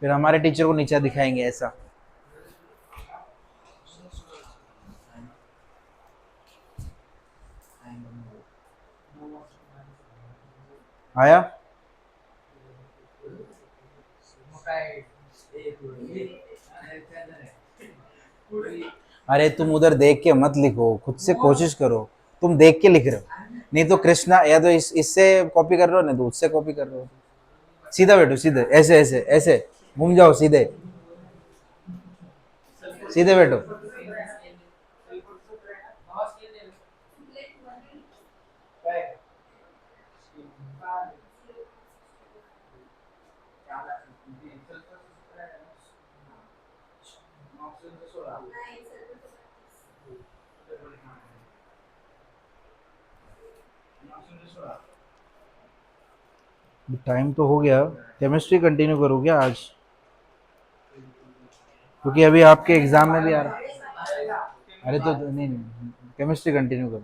फिर हमारे टीचर को नीचे दिखाएंगे ऐसा। आया? अरे तुम उधर देख के मत लिखो, खुद से कोशिश करो। तुम देख के लिख रहे हो, नहीं तो कृष्णा या तो इससे कॉपी कर रहे हो, नहीं तो उससे कॉपी कर रहे हो। सीधा बैठो, सीधे, ऐसे ऐसे ऐसे घूम जाओ, सीधे सीधे बैठो। टाइम तो हो गया, केमिस्ट्री कंटिन्यू करो क्या आज? क्योंकि अभी आपके एग्जाम में भी आ रहा। अरे तो नहीं नहीं, केमिस्ट्री कंटिन्यू करो।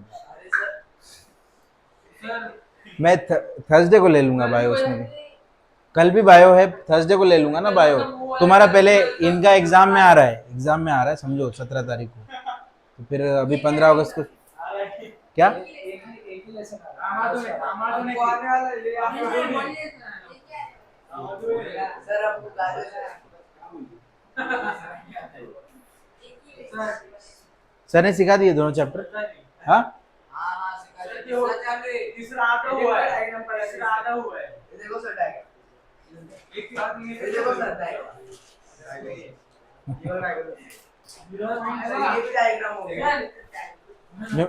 मैं थर्सडे को ले लूंगा बायो, उसमें भी कल भी बायो है, थर्सडे को ले लूंगा ना बायो। तुम्हारा पहले इनका एग्जाम में आ रहा है, एग्जाम में आ रहा है, समझो 17 तारीख को। तो फिर अभी 15 अगस्त को क्या? सर ने सिखा दिए दोनों चैप्टर? हाँ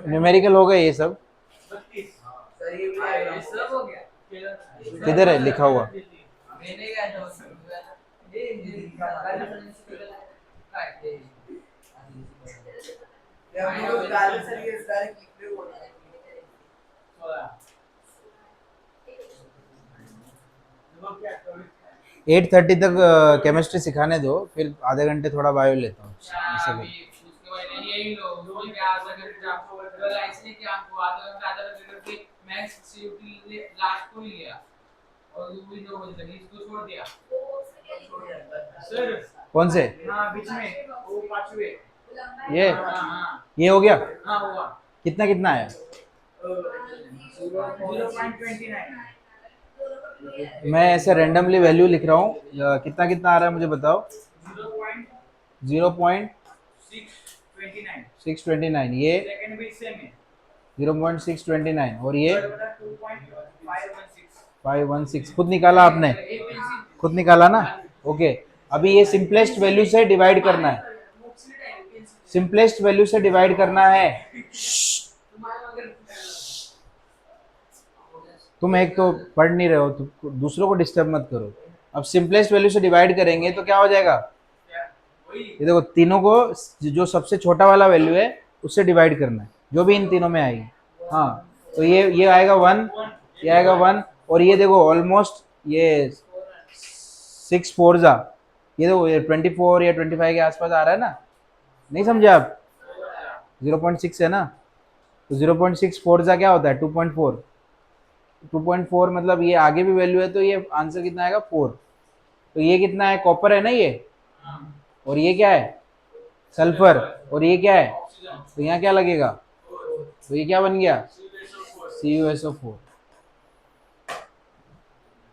न्यूमेरिकल हो गए ये सब? किधर है लिखा हुआ? एट 30 तक केमिस्ट्री सिखाने दो, फिर आधे घंटे थोड़ा बायो लेता हूँ ऐसे कौन से? ये ये हो गया? कितना कितना आया? मैं ऐसे रैंडमली वैल्यू लिख रहा हूँ, कितना कितना आ रहा है मुझे बताओ। 0.629, ये 0.629, और ये 516। खुद निकाला आपने? खुद निकाला ना? ओके। अभी ये सिंपलेस्ट वैल्यू से डिवाइड करना है, सिंपलेस्ट वैल्यू से डिवाइड करना है। तुम एक तो पढ़ नहीं रहे हो, तो दूसरों को डिस्टर्ब मत करो। अब सिंपलेस्ट वैल्यू से डिवाइड करेंगे तो क्या हो जाएगा? ये देखो, तीनों को जो सबसे छोटा वाला वैल्यू है उससे डिवाइड करना है, जो भी इन तीनों में आएगी। हाँ, तो ये आएगा 1, ये आएगा 1, और ये देखो ऑलमोस्ट ये 6 4 जा, ये देखो ये 24 या 25 के आसपास आ रहा है ना? नहीं समझे आप? 0.6 है ना, तो 0.64 जा क्या होता है? 2.4। 2.4 मतलब ये आगे भी वैल्यू है, तो ये आंसर कितना आएगा? 4। तो ये कितना है? कॉपर है ना ये, और ये क्या है? सल्फर, और ये क्या है? तो यहाँ क्या लगेगा? तो ये क्या बन गया? CuSO4,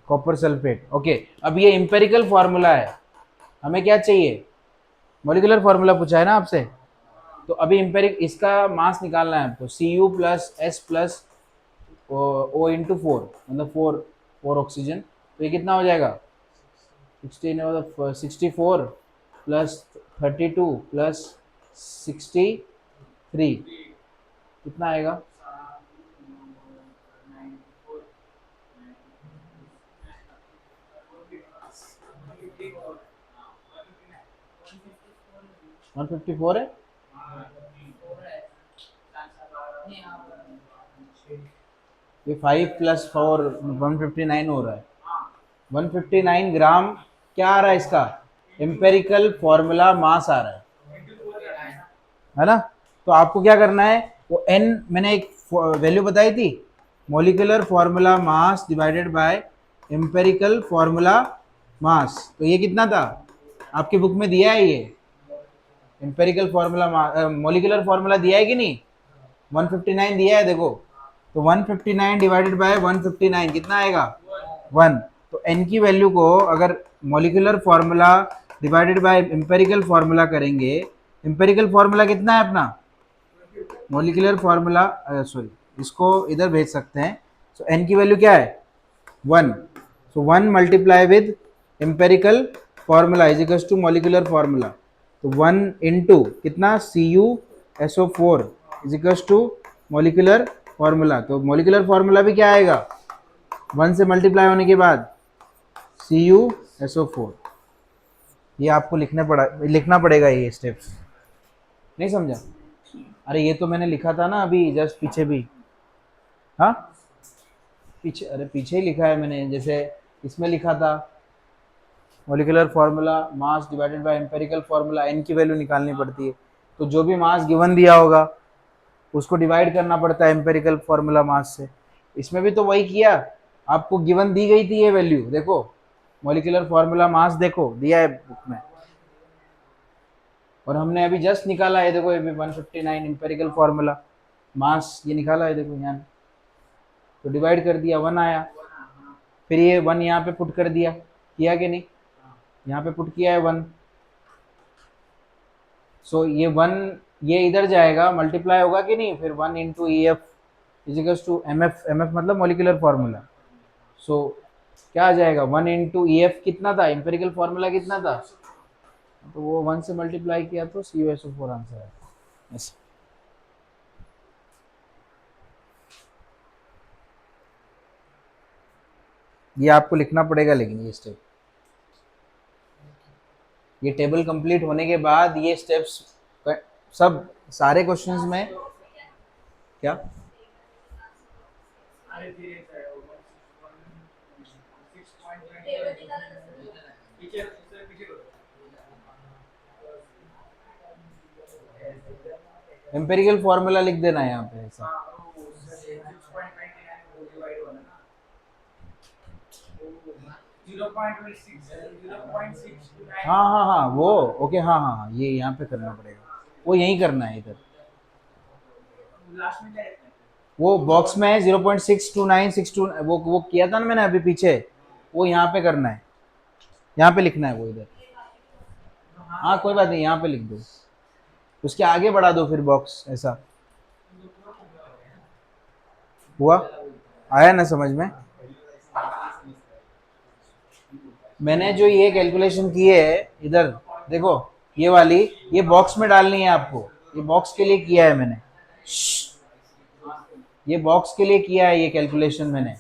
copper sulphate. ओके, अब ये इंपेरिकल फॉर्मूला है, हमें क्या चाहिए? मॉलिकुलर फॉर्मूला पूछा है ना आपसे, तो अभी इंपेरिक इसका मास निकालना है आपको। Cu plus S plus O into 4, मतलब 4 ऑक्सीजन। तो ये कितना हो जाएगा? 16 मतलब 64 प्लस 32 प्लस 63, कितना आएगा? 154 है? ये 5 प्लस 4 159 हो रहा है। 159 ग्राम क्या आ रहा है इसका? एम्पेरिकल फॉर्मूला मास आ रहा है ना? तो आपको क्या करना है, वो n मैंने एक वैल्यू बताई थी, molecular formula mass divided by empirical formula mass, तो ये कितना था आपकी बुक में दिया है, ये एम्पेरिकल फार्मूला मॉलिक्यूलर फार्मूला दिया है कि नहीं, 159 दिया है देखो। तो 159 डिवाइडेड बाय 159 कितना आएगा, 1। तो n की वैल्यू को अगर molecular formula divided by empirical formula करेंगे, एम्पेरिकल फार्मूला कितना है अपना, मॉलिक्यूलर फार्मूला सॉरी, इसको इधर भेज सकते हैं। सो n की वैल्यू क्या है, 1। So 1 multiply with empirical formula is equals to molecular formula. तो 1 इंटू कितना, CuSO4 is equals to molecular formula. तो मॉलिक्यूलर फार्मूला भी क्या आएगा, 1 से मल्टीप्लाई होने के बाद CuSO4। ये आपको लिखना पड़ेगा ये स्टेप्स, नहीं समझा? अरे ये तो मैंने लिखा था ना अभी जस्ट पीछे भी। हाँ पीछे, अरे पीछे ही लिखा है मैंने, जैसे इसमें लिखा था molecular formula mass divided by empirical formula, N की वैल्यू निकालनी पड़ती है। तो जो भी मास गिवन दिया होगा उसको डिवाइड करना पड़ता है एम्पेरिकल फार्मूला मास से। इसमें भी तो वही किया, आपको गिवन दी गई थी ये वैल्यू, देखो मॉलिक्यूलर फार्मूला मास देखो दिया है बुक में, और हमने अभी जस्ट निकाला है, देखो ये भी 159 एम्पेरिकल फार्मूला मास ये निकाला है देखो यहाँ, तो डिवाइड कर दिया 1 आया, फिर ये 1 यहाँ पे पुट कर दिया, किया कि नहीं, यहाँ पे पुट किया है 1। सो ये 1 ये इधर जाएगा मल्टीप्लाई होगा कि नहीं, फिर 1 into E F equals to M F, M F मतलब मॉलिक्यूलर फार्मूला। सो क्या आ जाएगा, 1 इंटू ई एफ कितना था, एम्पेरिकल फार्मूला कितना था, तो वो 1 से मल्टीप्लाई किया तो CuSO4 आंसर है। ऐसे ये आपको लिखना पड़ेगा, लेकिन ये स्टेप, ये टेबल कंप्लीट होने के बाद ये स्टेप्स सब सारे क्वेश्चंस में क्या, एम्पेरिकल फार्मूला लिख देना है यहाँ पे ऐसा। हाँ हाँ हाँ वो ओके, हाँ हाँ हाँ ये यहाँ पे करना पड़ेगा, वो यहीं करना है इधर, वो बॉक्स में है 0.62962, वो किया था ना मैंने अभी पीछे, वो यहाँ पे करना है, यहाँ पे लिखना है वो इधर। हाँ कोई बात नहीं, यहाँ पे लिख दो, उसके आगे बढ़ा दो फिर बॉक्स ऐसा। हुआ, आया ना समझ में? मैंने जो ये कैलकुलेशन की है इधर देखो, ये वाली, ये बॉक्स में डालनी है आपको, ये बॉक्स के लिए किया है मैंने, ये बॉक्स के लिए किया है ये कैलकुलेशन मैंने।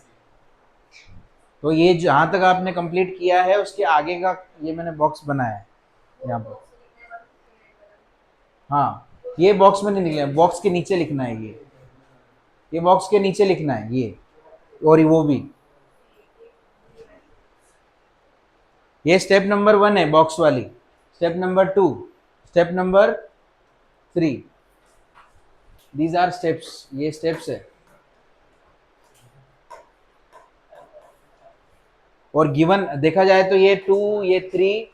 तो ये जहां तक आपने कंप्लीट किया है उसके आगे का ये मैंने बॉक्स बनाया है यहाँ पर। हाँ ये बॉक्स में नहीं लिखना है, बॉक्स के नीचे लिखना है ये बॉक्स के नीचे लिखना है ये, और वो भी, ये स्टेप नंबर 1 है बॉक्स वाली, step number 2, step number 3, these are steps, ये स्टेप्स है। और गिवन देखा जाए तो ये 2 ये 3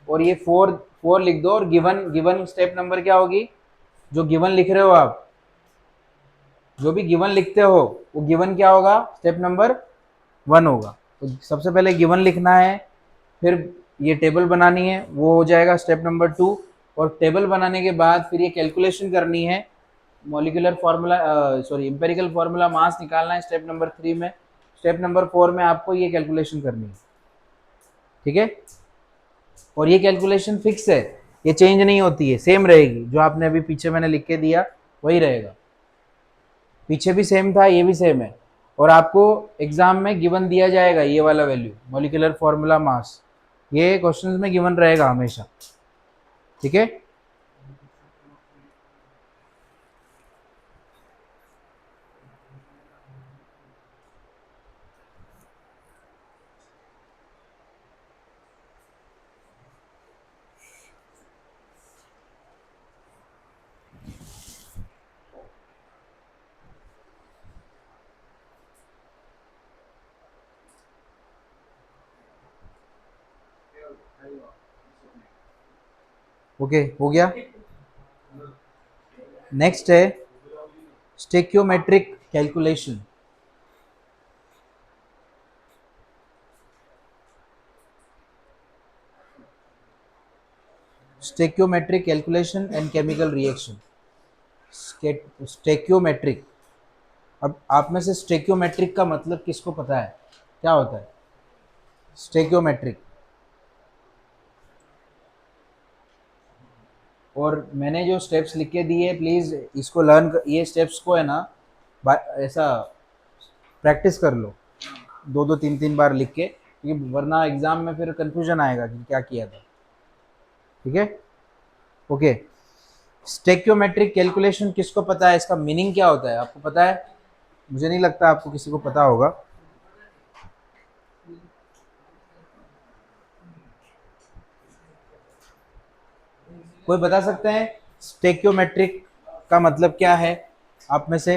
और ये 4 लिख दो, और गिवन गिवन स्टेप नंबर क्या होगी, जो गिवन लिख रहे हो आप, जो भी गिवन लिखते हो वो गिवन क्या होगा, स्टेप नंबर 1 होगा। तो सबसे पहले गिवन लिखना है, फिर ये टेबल बनानी है, वो हो जाएगा स्टेप नंबर 2, और टेबल बनाने के बाद फिर ये कैलकुलेशन करनी है, molecular formula sorry empirical formula mass निकालना है स्टेप नंबर 3 में, स्टेप नंबर 4 में आपको ये कैलकुलेशन करनी है, ठीक है? और ये कैलकुलेशन फिक्स है, ये चेंज नहीं होती है, सेम रहेगी, जो आपने अभी पीछे मैंने लिख के दिया वही रहेगा, पीछे भी सेम था ये भी सेम है। और आपको एग्जाम में गिवन दिया जाएगा ये वाला वैल्यू मॉलिक्यूलर फार्मूला मास, ये क्वेश्चंस में गिवन रहेगा हमेशा, ठीक है? ओके, हो गया। नेक्स्ट है stoichiometric calculation. Stoichiometric calculation and chemical reaction. Stoichiometric. अब आप में से स्टेक्योमेट्रिक का मतलब किसको पता है, क्या होता है स्टेक्योमेट्रिक? और मैंने जो स्टेप्स लिख के दिए, प्लीज़ इसको लर्न, ये स्टेप्स को है ना ऐसा प्रैक्टिस कर लो, दो दो तीन तीन बार लिख के, क्योंकि वरना एग्जाम में फिर कंफ्यूजन आएगा कि क्या किया था। ठीक है, ओके। स्टेक्योमेट्रिक कैलकुलेशन किसको पता है, इसका मीनिंग क्या होता है, आपको पता है? मुझे नहीं लगता आपको किसी को पता होगा। कोई बता सकते हैं स्टेक्योमेट्रिक का मतलब क्या है आप में से?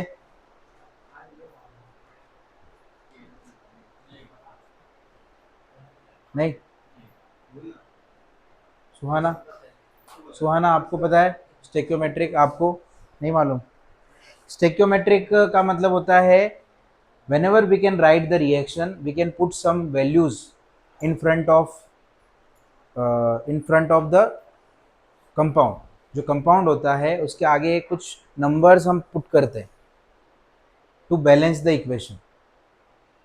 नहीं, सुहाना, सुहाना आपको पता है स्टेक्योमेट्रिक? आपको नहीं मालूम? स्टेक्योमेट्रिक का मतलब होता है whenever we can write the reaction, we can put some values in front of the compound. जो कंपाउंड होता है उसके आगे कुछ नंबर्स हम पुट करते हैं टू बैलेंस द इक्वेशन।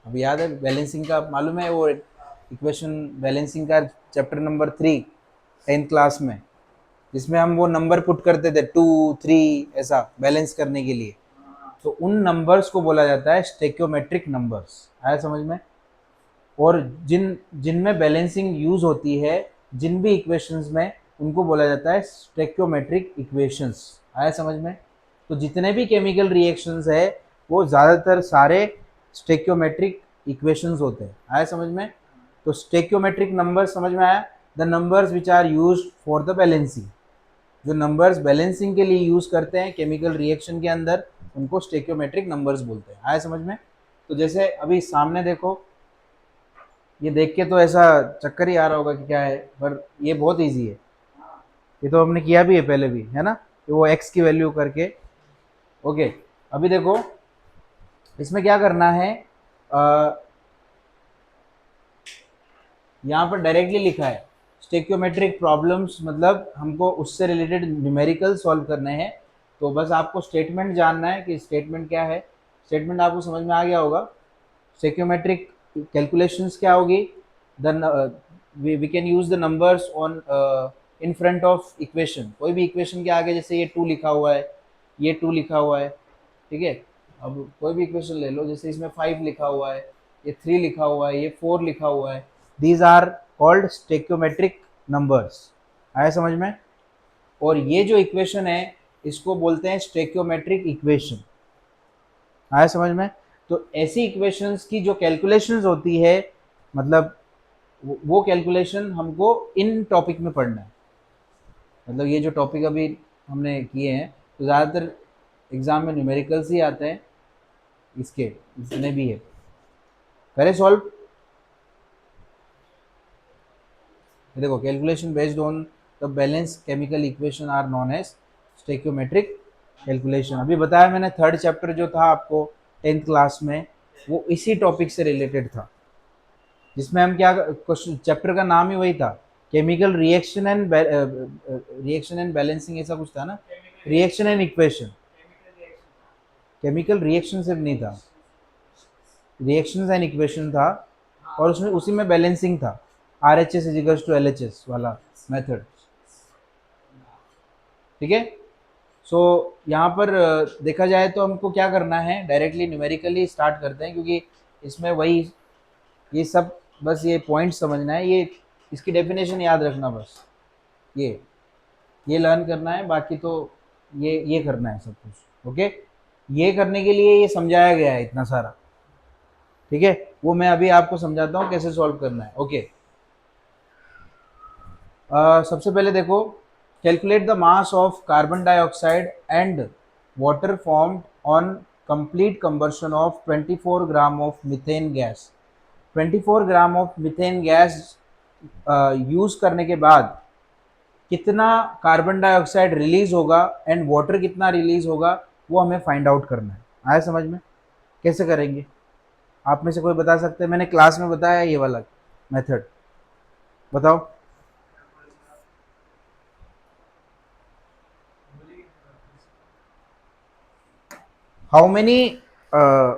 अब याद है बैलेंसिंग का, मालूम है वो इक्वेशन बैलेंसिंग का चैप्टर नंबर 3 10th क्लास में, जिसमें हम वो नंबर पुट करते थे 2 3 ऐसा बैलेंस करने के लिए। तो उन नंबर्स को बोला जाता है स्टेक्योमेट्रिक नंबर्स। आया समझ में? और जिनमें बैलेंसिंग यूज होती है, जिन भी इक्वेशंस में, उनको बोला जाता है स्टेक्योमेट्रिक इक्वेशंस। आया समझ में? तो जितने भी केमिकल रिएक्शंस है वो ज़्यादातर सारे स्टेक्योमेट्रिक इक्वेशंस होते हैं। आया समझ में? तो स्टेक्योमेट्रिक नंबर समझ में आया? The numbers which are use for the balancing. जो नंबर्स बैलेंसिंग के लिए यूज करते हैं केमिकल रिएक्शन के अंदर, उनको स्टेक्योमेट्रिक नंबर्स बोलते हैं। आया समझ में? तो जैसे अभी सामने देखो, ये देख के तो ऐसा चक्कर ही आ रहा होगा कि क्या है, पर ये बहुत इजी है। ये तो हमने किया भी है पहले भी, है ना? कि वो x की वैल्यू करके। ओके, अभी देखो इसमें क्या करना है। यहाँ पर डायरेक्टली लिखा है स्टेक्योमेट्रिक प्रॉब्लम्स, मतलब हमको उससे रिलेटेड न्यूमेरिकल सॉल्व करने हैं। तो बस आपको स्टेटमेंट जानना है कि स्टेटमेंट क्या है। स्टेटमेंट आपको समझ में आ गया होगा। स्टेक्योमेट्रिक कैलकुलेशंस क्या होगी? The we can use the numbers on in front of equation. कोई भी इक्वेशन के आगे, जैसे ये 2 लिखा हुआ है, ये 2 लिखा हुआ है, ठीक है। अब कोई भी इक्वेशन ले लो, जैसे इसमें 5 लिखा हुआ है, ये 3 लिखा हुआ है, ये 4 लिखा हुआ है, दीज आर कॉल्ड स्टेक्योमेट्रिक नंबर्स। आया समझ में? और ये जो इक्वेशन है इसको बोलते हैं स्टेक्योमेट्रिक इक्वेशन। आया समझ में? तो ऐसी इक्वेशंस की जो कैलकुलेशंस होती है, मतलब वो कैलकुलेशन हमको इन टॉपिक में पढ़ना है। मतलब ये जो टॉपिक अभी हमने किए हैं, तो ज़्यादातर एग्जाम में न्यूमेरिकल्स ही आते हैं इसके, जितने भी है। करें सॉल्व? देखो, calculation based on the balance chemical equation are known as stoichiometric calculation. अभी बताया मैंने, थर्ड चैप्टर जो था आपको 10th क्लास में, वो इसी टॉपिक से रिलेटेड था, जिसमें हम क्या, क्वेश्चन चैप्टर का नाम ही वही था, केमिकल रिएक्शन एंड बैलेंसिंग, ऐसा कुछ था ना, reaction and equation. Chemical reaction सिर्फ नहीं था, रिएक्शंस एंड इक्वेशन था, और उसमें उसी में बैलेंसिंग था, R H S equals to L H S वाला मेथड। ठीक है। सो यहाँ पर देखा जाए तो हमको क्या करना है, डायरेक्टली न्यूमेरिकली स्टार्ट करते हैं, क्योंकि इसमें वही ये सब, बस ये पॉइंट समझना है, ये इसकी डेफिनेशन याद रखना, बस ये लर्न करना है, बाकी तो ये करना है सब कुछ। ओके, ये करने के लिए ये समझाया गया है इतना सारा। ठीक है, वो मैं अभी आपको समझाता हूँ कैसे सॉल्व करना है। ओके, सबसे पहले देखो, calculate the mass of carbon dioxide and water formed on complete combustion of 24 gram of methane gas. 24 gram of methane gas use करने के बाद कितना कार्बन डाइऑक्साइड रिलीज होगा एंड वाटर कितना रिलीज होगा, वो हमें फाइंड आउट करना है। आया समझ में? कैसे करेंगे? आप में से कोई बता सकते हैं? मैंने क्लास में बताया ये वाला मेथड, बताओ। how many uh,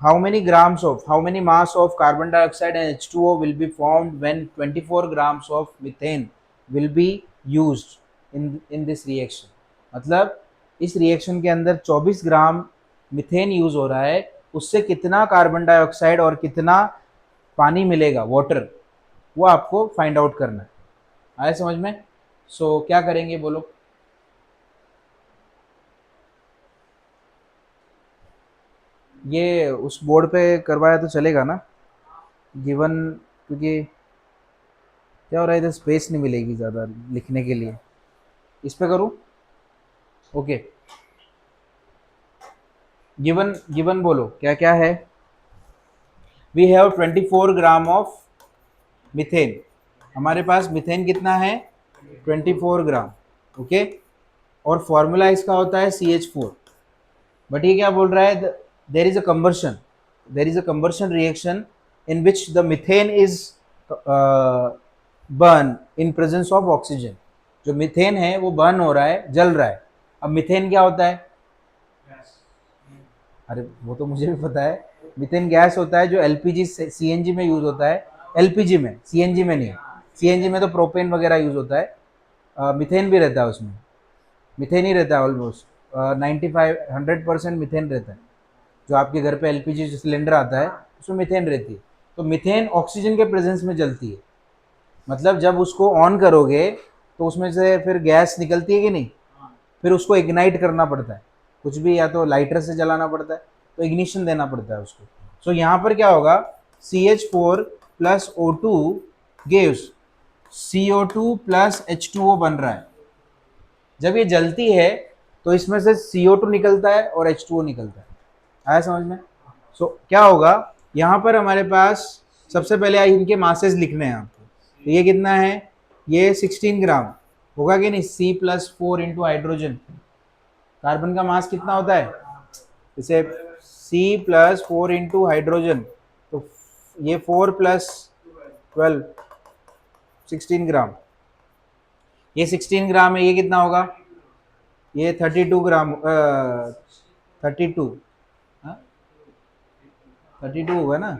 how many grams of how many mass of carbon dioxide and H2O will be formed when 24 grams of methane will be used in this reaction? मतलब इस रिएक्शन के अंदर 24 ग्राम methane use हो रहा है, उससे कितना carbon dioxide और कितना पानी मिलेगा, वाटर, वो आपको फाइंड आउट करना है। आया समझ में? क्या करेंगे बोलो? ये उस बोर्ड पे करवाया तो चलेगा ना? गिवन, क्योंकि क्या हो रहा है, इधर स्पेस नहीं मिलेगी ज़्यादा लिखने के लिए। इस पे करूँ? ओके। गिवन गिवन बोलो क्या क्या है। We have 24 gram of methane. हमारे पास मिथेन कितना है? 24 ग्राम। ओके। और फॉर्मूला इसका होता है CH4। बट ये क्या बोल रहा है? There is a combustion, there is a combustion reaction in which the methane is burn in presence of oxygen. जो मिथेन है वो बर्न हो रहा है, जल रहा है। अब मिथेन क्या होता है? अरे वो तो मुझे भी पता है। मीथेन गैस होता है जो एलपीजी सीएनजी में यूज होता है। एलपीजी में, सीएनजी में नहीं। सीएनजी में तो प्रोपेन वगैरह यूज होता है। मीथेन भी रहता है उसमें। मीथेन ही रहता है ऑलमोस्ट। 95-100% मीथेन रहता है। जो आपके घर पे एलपीजी सिलेंडर आता है उसमें मीथेन रहती है। तो मीथेन ऑक्सीजन के प्रेजेंस में जलती है। मतलब जब उसको ऑन करोगे तो उसमें से फिर गैस निकलती है कि नहीं? फिर उसको इग्नाइट करना पड़ता है, कुछ भी, या तो लाइटर से जलाना पड़ता है, तो इग्निशन देना पड़ता है उसको। सो यहाँ पर क्या होगा? CH4 plus O2 gives CO2 plus H2O बन रहा है। जब ये जलती है तो इसमें से CO2 निकलता है और H2O निकलता है। आया समझ में? क्या होगा यहाँ पर हमारे पास? सबसे पहले इनके मासेस लिखने हैं आपको। तो ये कितना है? ये 16 ग्राम होगा कि नहीं? C+4 into hydrogen. कार्बन का मास कितना होता है? जैसे C+4 इंटू हाइड्रोजन, तो ये 4+12, 16 ग्राम। ये 16 ग्राम है, ये कितना होगा? ये 32 ग्राम, 32, 32 होगा ना?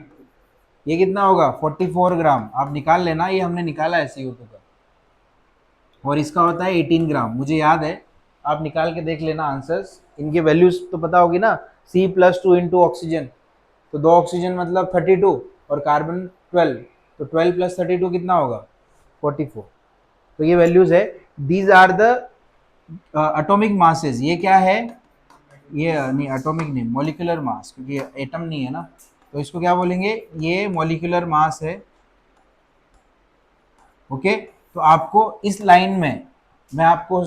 ये कितना होगा? 44 ग्राम। आप निकाल लेना, ये हमने निकाला है CO2 का। और इसका होता है 18 ग्राम, मुझे याद है। आप निकाल के देख लेना आंसर्स, इनके वैल्यूज तो पता होगी ना। C+2 इंटू ऑक्सीजन, तो 2 ऑक्सीजन मतलब 32 और कार्बन 12, तो 12 प्लस 32 कितना होगा? 44। तो ये वैल्यूज है। These are the atomic masses. ये क्या है? ये नहीं, एटॉमिक नहीं, मॉलिक्यूलर मास, क्योंकि एटम नहीं है ना, तो इसको क्या बोलेंगे? ये मॉलिक्यूलर मास है। ओके। तो आपको इस लाइन में मैं आपको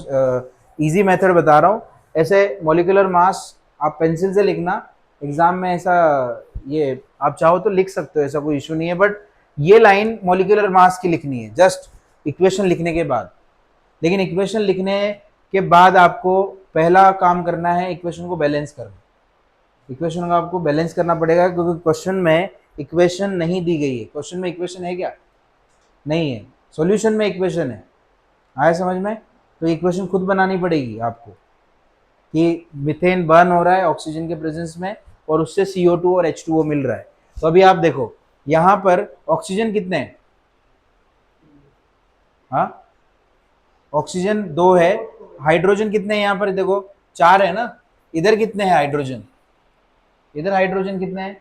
इजी मेथड बता रहा हूँ। ऐसे मॉलिक्यूलर मास आप पेंसिल से लिखना एग्जाम में, ऐसा ये आप चाहो तो लिख सकते हो, ऐसा कोई इशू नहीं है। बट ये लाइन मॉलिक्यूलर मास की लिखनी है जस्ट इक्वेशन लिखने के बाद। लेकिन इक्वेशन लिखने के बाद आपको पहला काम करना है इक्वेशन को बैलेंस करना। इक्वेशन को आपको बैलेंस करना पड़ेगा, क्योंकि क्वेश्चन में इक्वेशन नहीं दी गई है। क्वेश्चन में इक्वेशन है क्या? नहीं है। सॉल्यूशन में इक्वेशन है। आया समझ में? तो इक्वेशन खुद बनानी पड़ेगी आपको कि मिथेन बर्न हो रहा है ऑक्सीजन के प्रेजेंस में और उससे CO2 और H2O मिल रहा है। तो अभी आप देखो यहाँ पर ऑक्सीजन कितने हैं? हाँ, ऑक्सीजन 2 है। हाइड्रोजन कितने हैं यहाँ पर? देखो 4 है ना। इधर कितने हैं हाइड्रोजन? इधर हाइड्रोजन कितने हैं?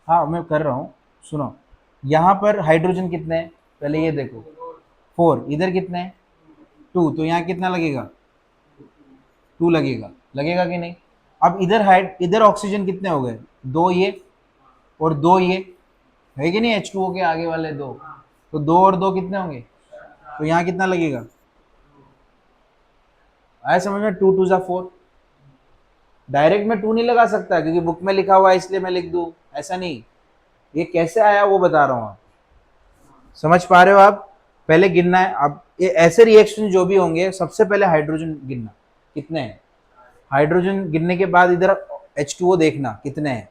हाँ मैं कर रहा हूँ, सुनो। यहाँ पर हाइड्रोजन कितने हैं पहले ये देखो। 4। इधर कितने हैं? 2। तो यहाँ कितना लगेगा? 2 लगेगा। लगेगा कि नहीं? अब इधर ऑक्सीजन कितने हो गए? 2 ये और 2 ये, है कि नहीं? H2O के आगे वाले 2, तो 2 और 2 कितने होंगे? तो यहाँ कितना लगेगा? आया समझ में? 2 2 ज़ा 4। डायरेक्ट मैं 2 नहीं लगा सकता क्योंकि बुक में लिखा हुआ है इसलिए मैं लिख दूँ, ऐसा नहीं। ये कैसे आया वो बता रहा हूं, आप समझ पा रहे हो? आप पहले गिनना है। अब ये ऐसे रिएक्शन जो भी होंगे सबसे पहले हाइड्रोजन गिनना कितने हैं, हाइड्रोजन गिनने के बाद इधर H2O देखना कितने हैं,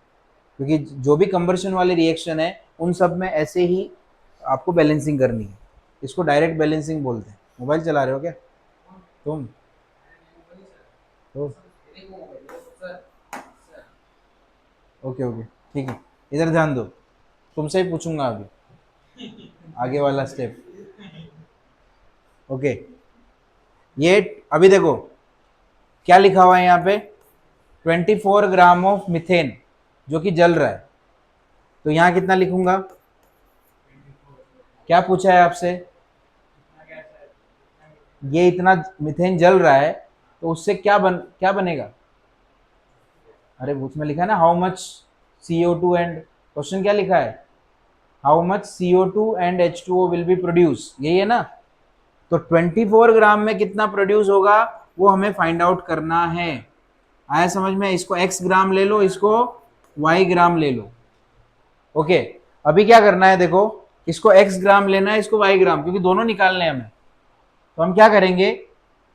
क्योंकि जो भी कंबर्शन वाले रिएक्शन है उन सब में ऐसे ही आपको बैलेंसिंग करनी है। इसको डायरेक्ट बैलेंसिंग बोलते हैं। मोबाइल चला रहे हो क्या तुम? तो ओके ओके ठीक है, इधर ध्यान दो, तुमसे ही पूछूंगा अभी आगे वाला स्टेप। ओके, ये अभी देखो क्या लिखा हुआ है यहाँ पे, 24 ग्राम ऑफ मिथेन जो कि जल रहा है। तो यहाँ कितना लिखूंगा, क्या पूछा है आपसे, ये इतना मिथेन जल रहा है तो उससे क्या बनेगा? अरे उसमें लिखा है ना how much CO2 and, question क्या लिखा है, how much CO2 and H2O will be produce, यही है ना? तो 24 ग्राम में कितना प्रोड्यूस होगा वो हमें फाइंड आउट करना है। आया समझ में? इसको x ग्राम ले लो, इसको y ग्राम ले लो। ओके, अभी क्या करना है देखो, इसको x ग्राम लेना है, इसको y ग्राम, क्योंकि दोनों निकालने हैं हमें। तो हम क्या करेंगे,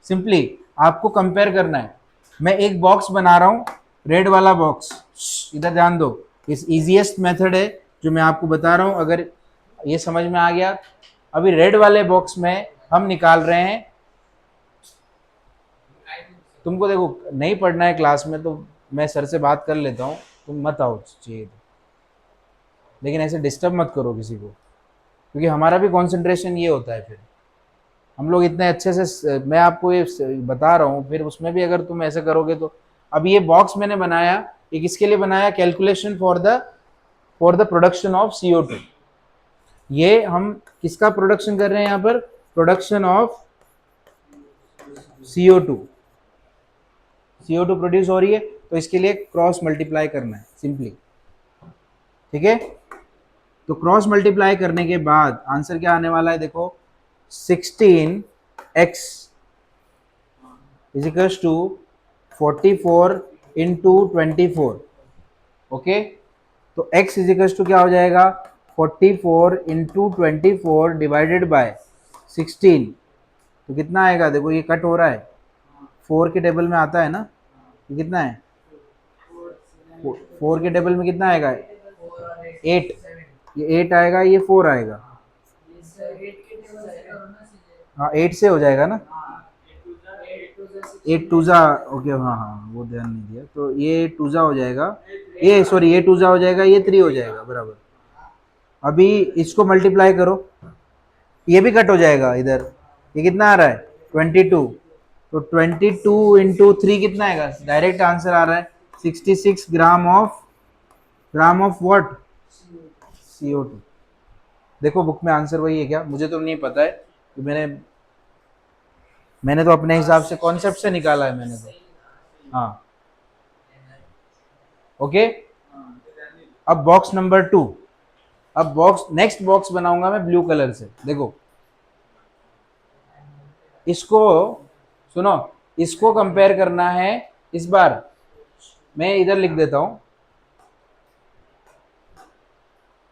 सिंपली आपको कंपेयर करना है। मैं एक बॉक्स बना रहा हूं, रेड वाला बॉक्स, इधर ध्यान दो, इस इजीएस्ट मेथड है जो मैं आपको बता रहा हूं, अगर ये समझ में आ गया। अभी रेड वाले बॉक्स में हम निकाल रहे हैं, तुमको देखो नहीं पढ़ना है क्लास में तो मैं सर से बात कर लेता हूँ, तुम मत आओ चाहिए तो, लेकिन ऐसे डिस्टर्ब मत करो किसी को, क्योंकि हमारा भी कंसंट्रेशन ये होता है। फिर हम लोग इतने अच्छे से मैं आपको ये बता रहा हूँ, फिर उसमें भी अगर तुम ऐसे करोगे तो। अब ये बॉक्स मैंने बनाया, ये किसके लिए बनाया, calculation for the production of CO2। ये हम किसका प्रोडक्शन कर रहे हैं यहाँ पर, production of CO2। CO2 produce हो रही है तो इसके लिए क्रॉस मल्टीप्लाई करना है सिंपली, ठीक है? तो क्रॉस मल्टीप्लाई करने के बाद आंसर क्या आने वाला है देखो, 16x equals to 44 into 24। Okay, तो x इजिकल्स टू क्या हो जाएगा, 44 इंटू 24 डिवाइडेड बाय 16। तो कितना आएगा देखो, ये कट हो रहा है, 4 के टेबल में आता है ना, ये कितना है, 4 के टेबल में कितना आएगा, 8, ये 8 आएगा, ये 4 आएगा। हाँ 8 से हो जाएगा ना, 8 टूजा, ओके हाँ हाँ वो ध्यान नहीं दिया, तो ये टूजा हो जाएगा, ये सॉरी ये टूजा हो जाएगा, ये 3 हो जाएगा बराबर। अभी इसको मल्टीप्लाई करो, ये भी कट हो जाएगा इधर, ये कितना आ रहा है 22, तो 22 इंटू 3 कितना आएगा, डायरेक्ट आंसर आ रहा है 66 ग्राम ऑफ व्हाट, CO2। देखो बुक में आंसर वही है क्या, मुझे तो नहीं पता है, तो मैंने तो अपने हिसाब से कॉन्सेप्ट से निकाला है मैंने तो। हाँ ओके, अब बॉक्स नंबर 2, अब नेक्स्ट बॉक्स बनाऊंगा मैं ब्लू कलर से। देखो इसको सुनो, इसको कंपेयर करना है। इस बार मैं इधर लिख देता हूं,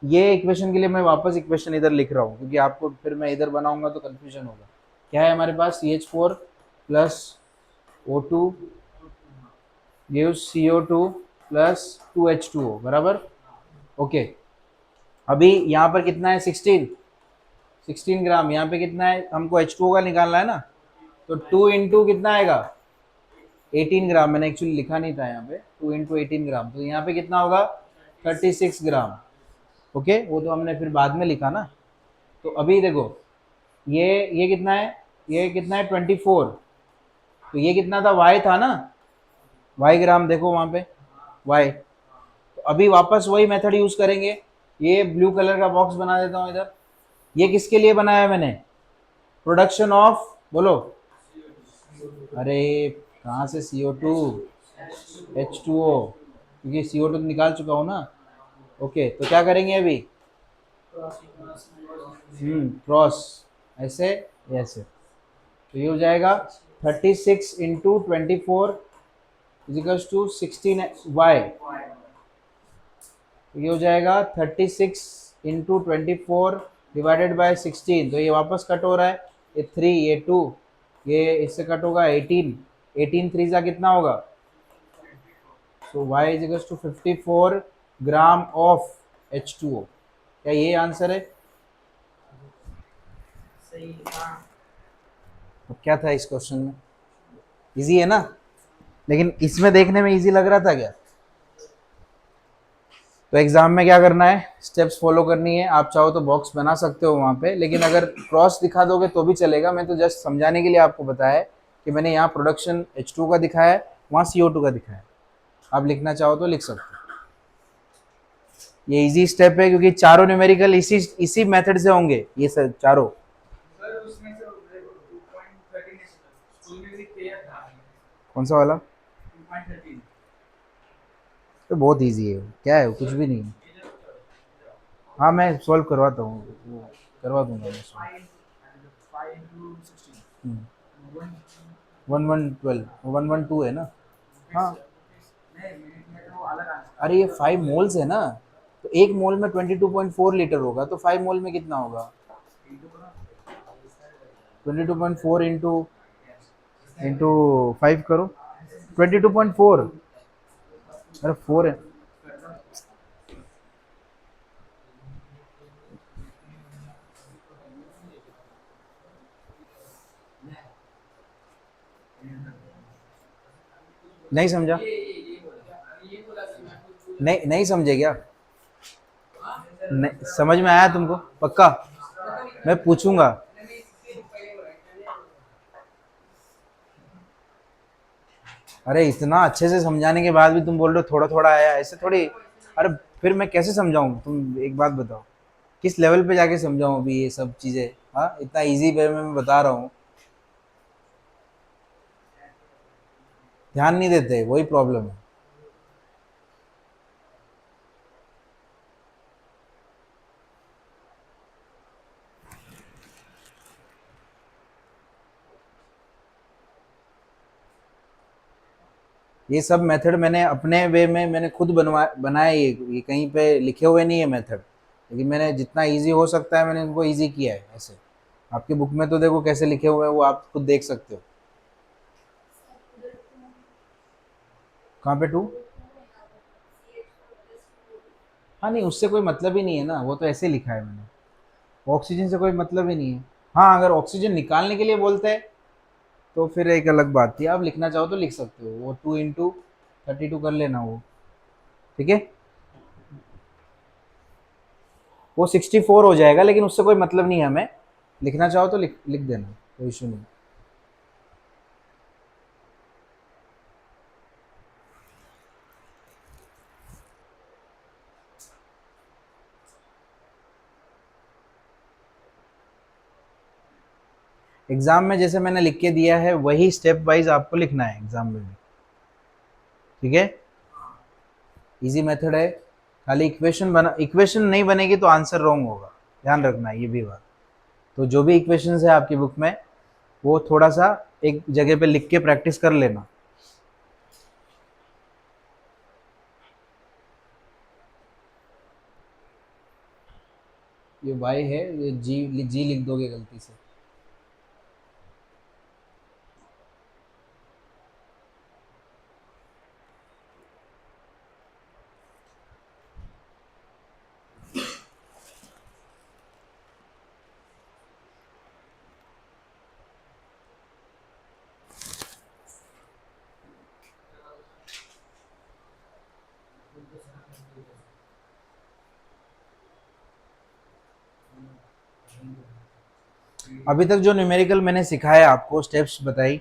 ये इक्वेशन के लिए मैं वापस इक्वेशन इधर लिख रहा हूं, क्योंकि आपको फिर मैं इधर बनाऊंगा तो कंफ्यूजन होगा। क्या है हमारे पास, CH4 plus O2 gives CO2 plus 2H2O बराबर। ओके, अभी यहाँ पर कितना है, 16 ग्राम, यहाँ पे कितना है, हमको H2O का निकालना है ना, तो 2 इंटू कितना आएगा, 18 ग्राम, मैंने एक्चुअली लिखा नहीं था यहाँ पे, 2 इंटू 18 ग्राम, तो यहाँ पे कितना होगा 36 ग्राम। ओके, वो तो हमने फिर बाद में लिखा ना। तो अभी देखो ये कितना है, ये कितना है 24, तो ये कितना था, y था ना, y ग्राम, देखो वहाँ पे y। तो अभी वापस वही मेथड यूज करेंगे, ये ब्लू कलर का बॉक्स बना देता हूँ इधर। ये किसके लिए बनाया है मैंने, प्रोडक्शन ऑफ, बोलो, अरे कहाँ से CO2, H2O, क्योंकि CO2 तो निकाल चुका हूँ ना। ओके, तो क्या करेंगे अभी, क्रॉस, ऐसे ऐसे, तो ये हो जाएगा 36 इंटू 24 इजिकल्स टू 16y, तो ये हो जाएगा 36 इंटू 24 डिवाइडेड बाय 16, तो ये वापस कट हो रहा है, ये 3, ये 2, ये इससे कट होगा 18, 18 3 का कितना होगा, so y is equal to 54 gram of H2O। क्या ये आंसर है? सही, हाँ। अब क्या था इस क्वेश्चन में? इजी है ना? लेकिन इसमें देखने में इजी लग रहा था क्या? तो एग्जाम में क्या करना है, स्टेप्स फॉलो करनी है। आप चाहो तो बॉक्स बना सकते हो वहाँ पे, लेकिन अगर क्रॉस दिखा दोगे तो भी चलेगा। मैं तो जस्ट समझाने के लिए आपको बताया है कि मैंने यहाँ प्रोडक्शन H2 का दिखाया है, वहाँ CO2 का दिखाया है। आप लिखना चाहो तो लिख सकते हो। ये इजी स्टेप है क्योंकि चारों न्यूमेरिकल इसी इसी मेथड से होंगे ये सब चारों। सर उसमें से 2.13 स्कूल में भी किया था। कौन सा वाला? 2.13। तो बहुत इजी है, क्या है, कुछ भी नहीं है। हाँ मैं सॉल्व करवाता हूँ, वो करवा दूंगा मैं solve। 5 into 16। हम्म, 1 112 है ना? हाँ। नहीं, मिनट में तो अलग आंसर। अरे ये 5 मोल्स है ना, तो एक मोल में 22.4 लीटर होगा, तो 5 मोल में कितना होगा? 22.4 इंटू इंटू 5 करो, 22.4। अरे 4 है। नहीं समझा? नहीं नहीं समझे क्या? नहीं समझ में आया तुमको पक्का? मैं पूछूंगा। अरे इतना अच्छे से समझाने के बाद भी तुम बोल रहे हो थोड़ा थोड़ा आया, ऐसे थोड़ी। अरे फिर मैं कैसे समझाऊं? तुम एक बात बताओ, किस लेवल पे जाके समझाऊं अभी ये सब चीजें? हाँ, इतना इजी वे में मैं बता रहा हूँ, ध्यान नहीं देते, वही प्रॉब्लम है। ये सब मेथड मैंने अपने वे में मैंने खुद बनाया, ये कहीं पे लिखे हुए नहीं है मेथड, लेकिन मैंने जितना इजी हो सकता है मैंने इनको इजी किया है ऐसे। आपकी बुक में तो देखो कैसे लिखे हुए हैं, वो आप खुद देख सकते हो। कहाँ पे 2? हाँ नहीं, उससे कोई मतलब ही नहीं है ना, वो तो ऐसे लिखा है मैंने, ऑक्सीजन से कोई मतलब ही नहीं है। हाँ अगर ऑक्सीजन निकालने के लिए बोलते हैं तो फिर एक अलग बात थी, आप लिखना चाहो तो लिख सकते हो, वो 2 इंटू 32 कर लेना वो, ठीक है। वो 64 हो जाएगा, लेकिन उससे कोई मतलब नहीं है हमें, लिखना चाहो तो लिख लिख देना, कोई इशू नहीं। एग्जाम में जैसे मैंने लिख के दिया है वही स्टेप वाइज आपको लिखना है एग्जाम में भी, ठीक है। इजी मेथड है, खाली इक्वेशन नहीं बनेगी तो आंसर रॉन्ग होगा, ध्यान रखना है ये भी बात। तो जो भी इक्वेशंस है आपकी बुक में वो थोड़ा सा एक जगह पे लिख के प्रैक्टिस कर लेना। ये वाई है, ये जी लिख दोगे गलती से। अभी तक जो न्यूमेरिकल मैंने सिखाया आपको, स्टेप्स बताई,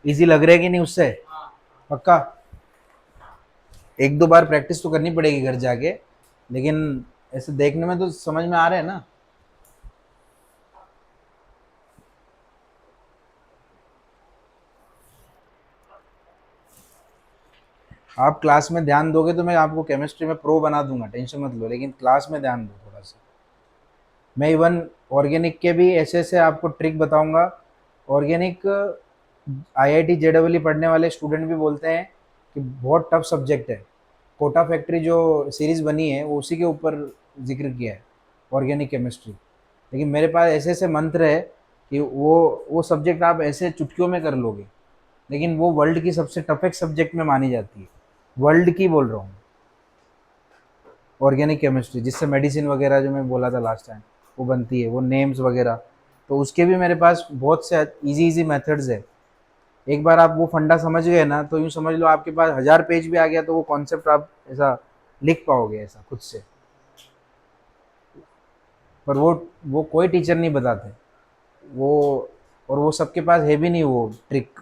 इजी लग रहे हैं कि नहीं उससे? पक्का? एक दो बार प्रैक्टिस तो करनी पड़ेगी घर जाके, लेकिन ऐसे देखने में तो समझ में आ रहे हैं ना। आप क्लास में ध्यान दोगे तो मैं आपको केमिस्ट्री में प्रो बना दूंगा, टेंशन मत लो, लेकिन क्लास में ध्यान दो थोड़ा सा। मैं इवन ऑर्गेनिक के भी ऐसे ऐसे आपको ट्रिक बताऊंगा। ऑर्गेनिक IIT JEE पढ़ने वाले स्टूडेंट भी बोलते हैं कि बहुत टफ सब्जेक्ट है, कोटा फैक्ट्री जो सीरीज़ बनी है वो उसी के ऊपर जिक्र किया है, ऑर्गेनिक केमिस्ट्री। लेकिन मेरे पास ऐसे ऐसे मंत्र है कि वो सब्जेक्ट आप ऐसे चुटकियों में कर लोगे, लेकिन वो वर्ल्ड की सबसे टफेस्ट सब्जेक्ट में मानी जाती है, वर्ल्ड की बोल रहा हूँ, ऑर्गेनिक केमिस्ट्री, जिससे मेडिसिन वगैरह जो मैं बोला था लास्ट टाइम वो बनती है, वो नेम्स वगैरह। तो उसके भी मेरे पास बहुत से इजी इजी मेथड्स है। एक बार आप वो फंडा समझ गए ना, तो यूँ समझ लो आपके पास 1000 पेज भी आ गया तो वो कॉन्सेप्ट आप ऐसा लिख पाओगे ऐसा खुद से। पर वो कोई टीचर नहीं बताते वो, और वो सबके पास है भी नहीं वो ट्रिक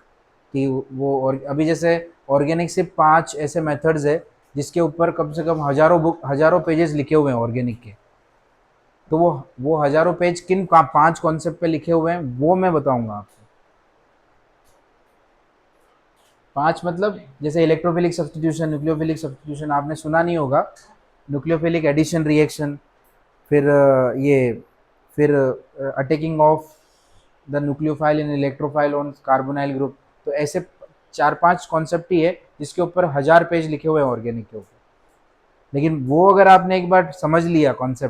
कि वो। और अभी जैसे ऑर्गेनिक से 5 ऐसे मेथड्स है जिसके ऊपर कम से कम हज़ारों पेजेस लिखे हुए हैं ऑर्गेनिक के। तो वो हज़ारों पेज किन 5 कॉन्सेप्ट पे लिखे हुए हैं वो मैं बताऊंगा आपको। 5 मतलब जैसे इलेक्ट्रोफिलिक सब्स्टिट्यूशन, न्यूक्लियोफिलिक सब्स्टिट्यूशन आपने सुना नहीं होगा, न्यूक्लियोफिलिक एडिशन रिएक्शन, फिर फिर attacking of the nucleophile in electrophile on carbonyl group. तो ऐसे 4-5 कॉन्सेप्ट ही है जिसके ऊपर 1000 पेज लिखे हुए हैं ऑर्गेनिक के ऊपर। लेकिन वो अगर आपने एक बार समझ लिया कॉन्सेप्ट